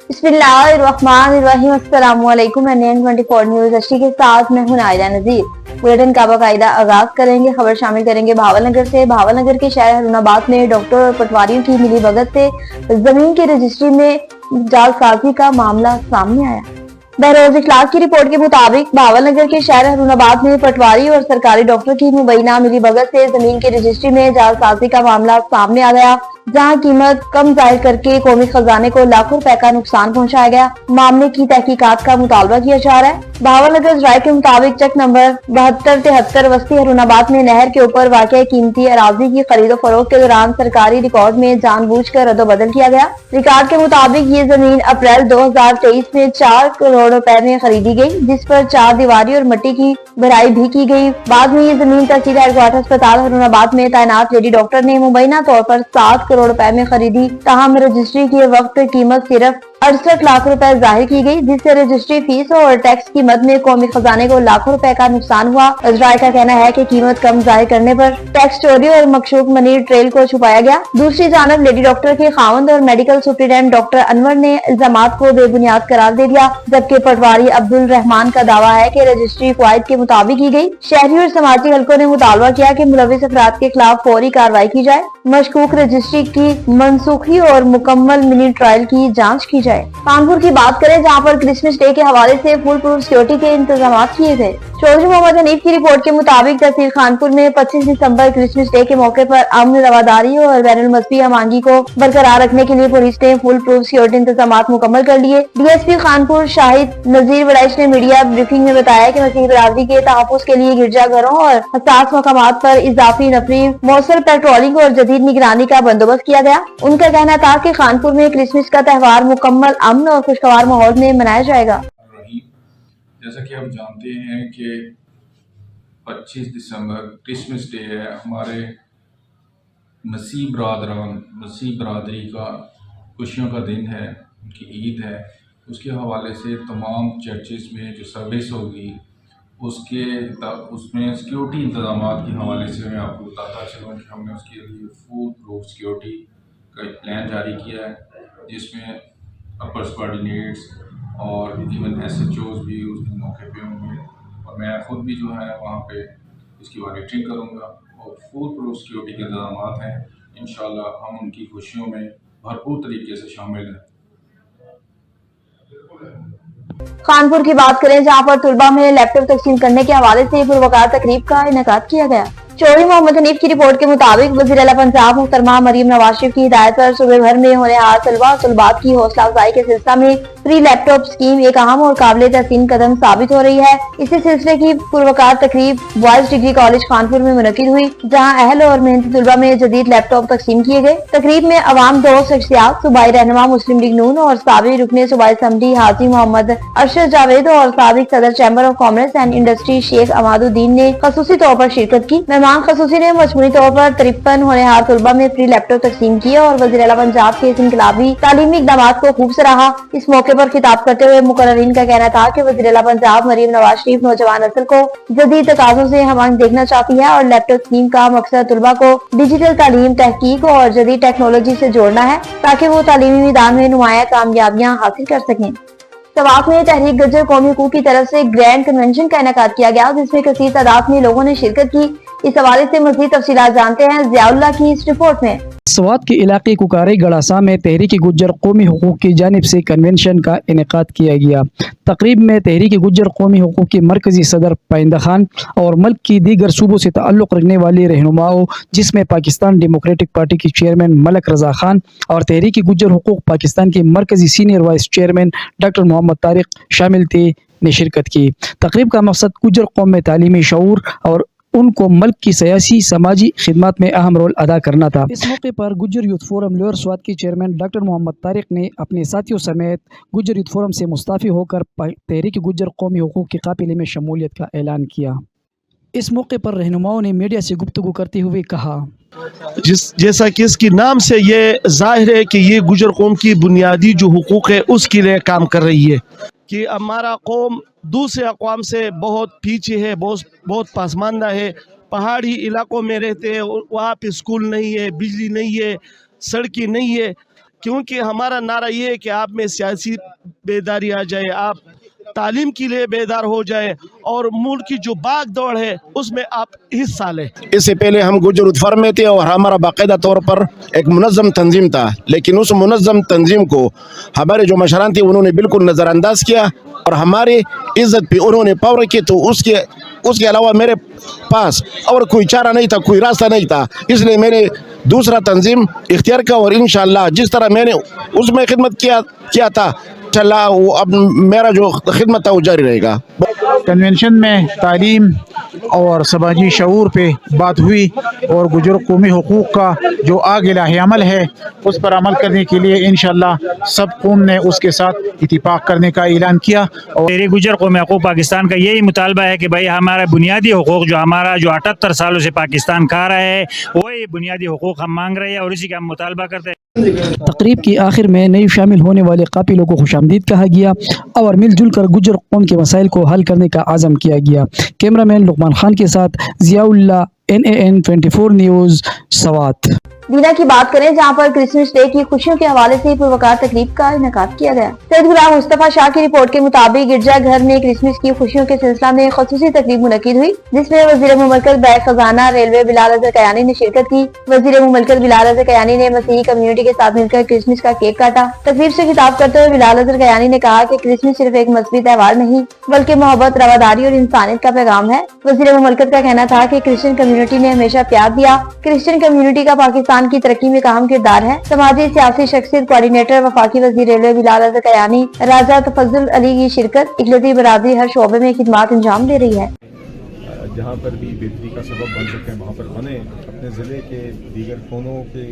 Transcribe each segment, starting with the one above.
बिस्मिल्लाहिर्रहमानिर्रहीम। अस्सलामुअलैकुम। NN24 news HD के साथ मैं हूं नाइला नजीर। बुलेटिन का बाकायदा आगाज करेंगे। खबर शामिल करेंगे भावलनगर से। भावलनगर के शहर हरुणाबाद में डॉक्टर और पटवारियों की मिली भगत से जमीन की रजिस्ट्री में जालसाजी का मामला सामने आया। बहरोज इखलास की रिपोर्ट के मुताबिक भावलनगर के शहर हरुणाबाद में पटवारी और सरकारी डॉक्टर की मुबैना मिली भगत से जमीन की रजिस्ट्री में जालसाजी का मामला सामने आ गया, जहां कीमत कम जाहिर करके कौमी खजाने को लाखों रुपए का नुकसान पहुंचाया गया। मामले की तहकीकात का मुतालबा किया जा रहा है। भावलनगर राय के मुताबिक चेक नंबर 7273 वस्ती हरुणाबाद में नहर के ऊपर वाक़ कीमती अराजी की खरीदो फरोख्त के दौरान सरकारी रिकॉर्ड में जानबूझकर रद्दोबदल किया गया। रिकॉर्ड के मुताबिक ये जमीन अप्रैल 2023 में 4 करोड़ रुपए में खरीदी गई, जिस पर 4 दीवारी और मिट्टी की भराई भी की गई। बाद में ये जमीन तहसील हेडक्वार्टर अस्पताल हरुणाबाद में तैनात लेडी डॉक्टर ने मुबैना तौर पर 7 करोड़ रुपए में खरीदी। ताहम रजिस्ट्री के वक्त कीमत सिर्फ 68 लाख रुपए जाहिर की गई, जिससे रजिस्ट्री फीस और टैक्स की मद में कौमी खजाने को लाखों रुपए का नुकसान हुआ। इजराइल का कहना है कि कीमत कम जाहिर करने पर टैक्स चोरी और मकशूक मनी ट्रेल को छुपाया गया। दूसरी जानब लेडी डॉक्टर के खावंद और मेडिकल सुप्रीडेंट डॉक्टर अनवर ने इल्जामात को बेबुनियाद करार दे दिया, जबकि पटवारी अब्दुल रहमान का दावा है कि रजिस्ट्री क़वायद के मुताबिक की गई। शहरी और समाजी हलकों ने मुतालबा किया कि मुलविस अफराद के खिलाफ फौरी कार्रवाई की जाए, मशकूक रजिस्ट्री की मनसूखी और मुकम्मल मिनी ट्रायल की जाँच की जाए। कानपुर की बात करें, जहां पर क्रिसमस डे के हवाले से फुल प्रूफ सिक्योरिटी के इंतजाम किए गए। चौधरी मोहम्मद हनीफ की रिपोर्ट के मुताबिक तहसील खानपुर में 25 दिसंबर क्रिसमस डे के मौके पर अमन, रवादारी और बैनुल मजहबी हमांगी को बरकरार रखने के लिए पुलिस ने फुल प्रूफ सिक्योरिटी इंतजाम मुकम्मल कर लिए। DSP खानपुर शाहिद नजीर वड़ैच ने मीडिया ब्रीफिंग में बताया कि मसीह बिरादरी के तहफ़्फ़ुज़ के लिए गिरजाघरों और हसास मकामात पर इजाफी नफरी, मौसर पेट्रोलिंग और जदीद निगरानी का बंदोबस्त किया गया। उनका कहना था कि खानपुर में क्रिसमस का त्यौहार मुकम्मल अमन और खुशगवार माहौल में मनाया जाएगा। जैसा कि आप जानते हैं कि 25 दिसंबर क्रिसमस डे है, हमारे मसीह बरादरी का खुशियों का दिन है, उनकी ईद है। उसके हवाले से तमाम चर्चेस में जो सर्विस होगी उसमें सिक्योरिटी इंतजामात के हवाले से मैं आपको बताता चलूँ कि हमने उसके लिए फुल प्रूफ सिक्योरिटी का एक प्लान जारी किया है, जिसमें अपर सबऑर्डिनेट्स और इवन SHOs भी उस दिन मौके पे होंगे और मैं खुद भी जो है वहाँ पे इसकी मॉनिटरिंग करूँगा और फुल प्रूफ सिक्योरिटी के इंतजाम हैं। इंशाल्लाह हम उनकी खुशियों में भरपूर तरीके से शामिल हैं। कानपुर की बात करें, जहां पर तुलबा में लैपटॉप तकसीम करने के हवाले से पुरवकार तकरीब का इनेकाद किया गया। चौधरी मोहम्मद हनीफ की रिपोर्ट के मुताबिक वज़ीर आला पंजाब मुहतरमा मरियम नवाज शरीफ की हिदायत पर सूबे भर में होने हार तलबा और तलबात की हौसला अफजाई के सिलसिला में फ्री लैपटॉप स्कीम एक अहम और काबिल तहसीन कदम साबित हो रही है। इसी सिलसिले की पुरवकार तकरीब बॉयज डिग्री कॉलेज कानपुर में मुनक्किद हुई, जहाँ अहल और मेहनती तलबा में जदीद लैपटॉप तकसीम किए गए। तकरीब में अवाम दो शख्सियात, सूबाई रहनुमा मुस्लिम लीग नून और साबिक रुकने सूबाई असम्बली हाजी मोहम्मद अरशद जावेद और साबिक सदर chamber of commerce and industry Sheikh Amaduddin ने खसूसी तौर पर शिरकत की। मेहमान खसूसी ने मजमूई तौर पर 53 होनहार तलबा में फ्री लैपटॉप तकसीम किया और वज़ीर आला पंजाब के इस इनकलाबी तालीमी इक़दाम को खूब सराहा। इस मौके पर खिताब करते हुए मुकर्ररीन का कहना था कि वज़ीर आला पंजाब मरियम नवाज शरीफ नौजवान नस्ल को जदीद तकाज़ों से हम देखना चाहती है और लैपटॉप स्कीम का मकसद तलबा को डिजिटल तालीम, तहकीक और जदीद टेक्नोलॉजी से जोड़ना है, ताकि वो तालीमी मैदान में नुमाया कामयाबियाँ हासिल कर सकें। सवात में तहरीक गज्जर कौमी हकूक़ की तरफ से ग्रैंड कन्वेंशन का इनेकाद किया गया, जिसमें कसीर तादाद में लोगों ने शिरकत की। इस हवाले से मज़ीद तफसीलात जानते हैं ज़ियाउल्लाह की इस रिपोर्ट में। स्वात के इलाके कुकारी गड़ासा में तहरीक गुज्जर कौमी हकूक़ की जानिब से कन्वेंशन का इनेकाद किया गया। तकरीब में तहरीक गुज्जर कौमी हकूक़ की मरकजी सदर पाइंदा खान और मुल्क की दीगर सूबों से ताल्लुक़ रखने वाली रहनुमाओं, जिसमें पाकिस्तान डेमोक्रेटिक पार्टी की चेयरमैन मलक रजा खान और तहरीक गुज्जर हकूक़ पाकिस्तान के मरकजी senior vice chairman doctor Mohammad Tariq शामिल थे, ने शिरकत की। तकरीब का मकसद गुज्जर कौम में तालीमी शऊर और उनको मुल्क की सियासी समाजी खिदमत में अहम रोल अदा करना था। इस मौके पर Gujjar youth forum lower Swat के चेयरमैन डॉक्टर मोहम्मद तारिक ने अपने साथियों समेत गुज्जर यूथ फोरम से मुस्ताफ़ी होकर तहरीक गुज्जर कौमी हकूक़ के काफ़िले में शमूलियत का ऐलान किया। इस मौके पर रहनुमाओं ने मीडिया से गुफ्तगू करते हुए कहा, जैसा कि इसके नाम से ये जाहिर है कि ये गुज्जर कौम की बुनियादी जो हुकूक है उसके लिए काम कर रही है, कि हमारा कौम दूसरे अक़वाम से बहुत पीछे है, बहुत पसमानदा है। पहाड़ी इलाकों में रहते हैं, वहाँ पे स्कूल नहीं है, बिजली नहीं है, सड़कें नहीं है। क्योंकि हमारा नारा ये है कि आप में सियासी बेदारी आ जाए, आप तालीम के लिए बेदार हो जाए और मुल्क की जो भाग दौड़ है उसमें आप हिस्सा लें। इससे पहले हम गुजर उत्फर में थे और हमारा बाकायदा तौर पर एक मुनज़्ज़म तंजीम था, लेकिन उस मुनज़्ज़म तंजीम को हमारे जो मशरान थे उन्होंने बिल्कुल नज़रअंदाज किया और हमारे इज़्ज़त पे उन्होंने पावर की। तो उसके अलावा मेरे पास और कोई चारा नहीं था, कोई रास्ता नहीं था, इसलिए मैंने दूसरा तंजीम इख्तियार किया और इंशाअल्लाह जिस तरह मैंने उसमें खिदमत किया था चला वो अब मेरा जो खिदमत था वो जारी रहेगा। कन्वेंशन में तालीम और समाजी शऊर पे बात हुई और गुजर कौमी हुकूक़ का जो आगे लाहे अमल है उस पर अमल करने के लिए इंशाअल्लाह सब कौम ने उसके साथ इत्तिफाक करने का ऐलान किया। और तेरी गुजर कौमी हुकूक़ पाकिस्तान का यही मुतालबा है कि भाई हमारा बुनियादी हुकूक़ जो हमारा जो 78 सालों से पाकिस्तान खा रहा है वही बुनियादी हुकूक़ हम मांग रहे हैं और इसी का हम मुतालबा करते हैं। तकरीब की आखिर में नई शामिल होने वाले काफिलों को खुशामदीद कहा गया और मिलजुल कर गुजर कौम के मसाइल को हल करने का आज़म किया गया। कैमरामैन लुकमान खान के साथ ज़ियाउल्लाह, NAN 24 न्यूज़, सवात। दीना की बात करें जहां पर क्रिसमस डे की खुशियों के हवाले से पुरवकार तकरीब का इनेकाद किया गया। सैयद गुलाम मुस्तफा शाह की रिपोर्ट के मुताबिक गिरजा घर में क्रिसमस की खुशियों के सिलसिला में खसूसी तकरीब मुनक्किद हुई, जिसमें वज़ीर मुमलकत बैग खजाना रेलवे बिलाल अज़हर कयानी ने शिरकत की। वज़ीर मुमलकत बिलाल अज़हर कयानी ने मसीही कम्युनिटी के साथ मिलकर क्रिसमस का केक काटा। तकरीब से खिताब करते हुए बिलाल अज़हर कयानी ने कहा कि क्रिसमस सिर्फ एक मजहबी त्योहार नहीं बल्कि मोहब्बत, रवादारी और इंसानियत का पैगाम है। वज़ीर मुमलकत का कहना था कि क्रिश्चियन कम्युनिटी ने हमेशा प्यार दिया। क्रिश्चियन कम्युनिटी का पाकिस्तान की तरक्की में अहम किरदार है। समाजी सियासी शख्सियत कोऑर्डिनेटर वफाकी वज़ीर रेलवे बिलाल अज़हर कयानी राजा तफज़्ज़ुल अली की शिरकत इकलौती बरादरी हर शोबे में खिदमत अंजाम दे रही है। जहाँ पर भी बेहतरी का सबब बन सकते हैं वहाँ पर बने। अपने ज़िले के दीगर कोनों के,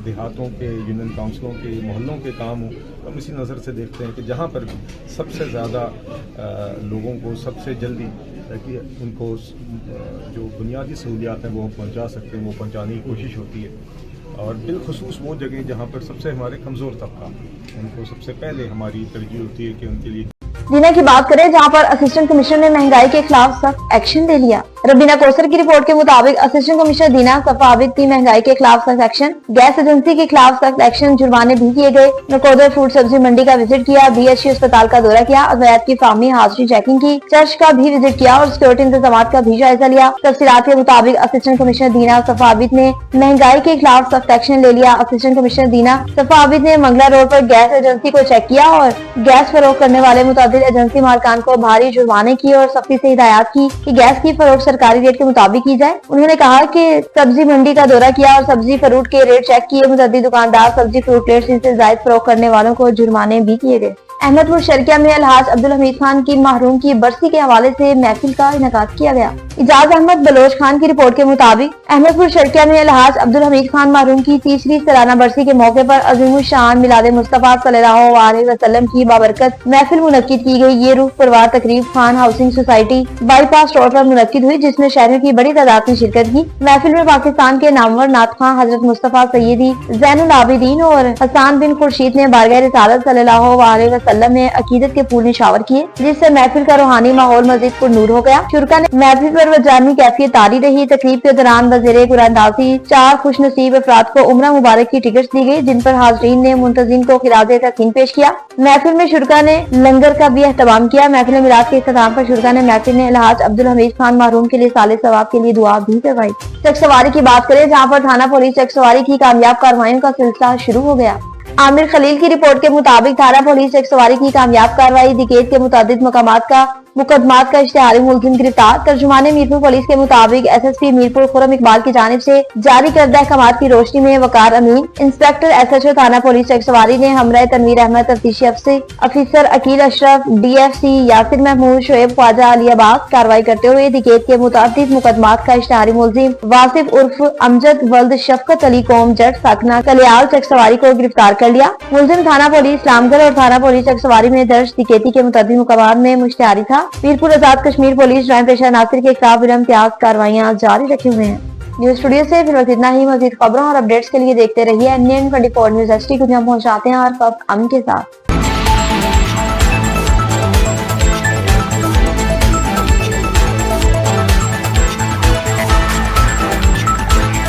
देहातों के, यूनियन काउंसिलों के, मोहल्लों के काम हो, हम इसी नज़र से देखते हैं कि जहाँ पर भी सबसे ज़्यादा लोगों को सबसे जल्दी ताकि उनको जो बुनियादी सहूलियात हैं वो पहुँचा सकते हैं वो पहुँचाने की कोशिश होती है। और बिलखुसूस वो जगह जहाँ पर सबसे हमारे कमज़ोर तबका उनको सबसे पहले हमारी तरजीह होती है कि उनके लिए। दीना की बात करें जहां पर असिस्टेंट कमिश्नर ने महंगाई के खिलाफ सख्त एक्शन ले लिया। रबीना कौसर की रिपोर्ट के मुताबिक असिस्टेंट कमिश्नर दीना सफा आबिद की महंगाई के खिलाफ सख्त एक्शन, गैस एजेंसी के खिलाफ सख्त एक्शन, जुर्माने भी किए गए। नकोदर फ्रूट सब्जी मंडी का विजिट किया, BHC अस्पताल का दौरा किया, अद्वैत की फार्मी हाजिरी चेकिंग की, चर्च का भी विजिट किया और सिक्योरिटी इंतजाम का भी जायजा लिया। तफसीलात के मुताबिक असिस्टेंट कमिश्नर दीना सफा आबिद ने महंगाई के खिलाफ सख्त एक्शन ले लिया। असिस्टेंट कमिश्नर दीना सफा आबिद ने मंगला रोड पर गैस एजेंसी को चेक किया और गैस फरोख्त करने वाले मुताबिक एजेंसी मालकान को भारी जुर्माने की और सख्ती से हिदायत की कि गैस की फरोख्त सरकारी रेट के मुताबिक की जाए। उन्होंने कहा कि सब्जी मंडी का दौरा किया और सब्जी फ्रूट के रेट चेक किए। मुतअद्दिद दुकानदार सब्जी फ्रूट रेट से जायद फरोख्त करने वालों को जुर्माने भी किए गए। अहमदपुर शर्किया में अलहाज अब्दुल हमीद खान की महरूम की बरसी के हवाले से महफिल का इनेकाद किया गया। इजाज अहमद बलोच खान की रिपोर्ट के मुताबिक अहमदपुर शर्किया में अलहाज अब्दुल हमीद खान महरूम की तीसरी सालाना बरसी के मौके पर अज़ीमुल शान मिलाद मुस्तफा सल्लल्लाहु अलैहि वसल्लम की बाबरकत महफिल मुनक्किद की गई। ये रूह परवार तकरीब Khan housing society bypass road पर मुनक्किद हुई, जिसमें शहरों की बड़ी तादाद ने शिरकत की। महफिल में पाकिस्तान के नामवर नात खां हजरत मुस्तफा सैयदी ज़ैनुल आबिदीन और हसन बिन खुर्शीद ने बारगाह रिसालत सल्लल्लाहु अलैहि वसल्लम में अकीदत के फूल निशावर किए, जिससे महफिल का रूहानी माहौल मजीद पुरनूर हो गया। शुरका ने महफिल पर वजानी कैफियत तारी रही। तकरीब के दौरान वज़ीर कुरानदासी 4 खुश नसीब अफराद को उम्रा मुबारक की टिकट दी गई, जिन पर हाज़रीन ने मुंतज़िम को खिराजे तहसीन पेश किया। महफिल में शुरका ने लंगर का भी एहतमाम किया। महफिल मिलाद के इख्तिताम पर शुरका ने महफिल में अलहाज अब्दुल हमीद खान महरूम के लिए साले सवाब के लिए दुआ भी करवाई। चक सवारी की बात करें जहाँ पर थाना पुलिस चक सवारी की कामयाब कार्रवाइयों का सिलसिला शुरू हो गया। आमिर खलील की रिपोर्ट के मुताबिक थाना पुलिस चक सवारी की कामयाब कार्रवाई, दिकेत के मुतादिद मुकदमात का इश्तिहारी मुलजिम गिरफ्तार। तर्जुमाने मीरपुर पुलिस के मुताबिक SSP मीरपुर खुरम इकबाल की जानिब से जारी करदा अहकामात की रोशनी में वकार अमीन, इंस्पेक्टर SHO थाना पुलिस चक सवारी ने हमराह तनवीर अहमद, तफ्तीशी अफसर अकील अशरफ, DFC यासिर महमूद, शोएब ख्वाजा अलियाबाद कार्रवाई करते हुए दिकेत के मुतादिद मुकदमात का इश्तिहारी मुलजिम वासिफ उर्फ अमजद वल्द शफकत अली कौम जट साकना कलियाल चक सवारी को गिरफ्तार कर लिया। मुलजिम थाना पुलिस इस्लामगढ़ और थाना पुलिस चक सवारी में दर्ज दिकेती के मुतादिद मुकदमात में मुश्तहारी था। मीरपुर आजाद कश्मीर पुलिस ज्वाइंट पेशा नासिर के खिलाफ बिलइम्तियाज कार्रवाइयां जारी रखे हुए हैं। न्यूज स्टूडियो से फिर वक्त इतना ही। मजीद खबरों और अपडेट्स के लिए देखते रहिए NAN 24 न्यूज HD को जहाँ पहुँचाते हैं हर वक्त अमन के साथ।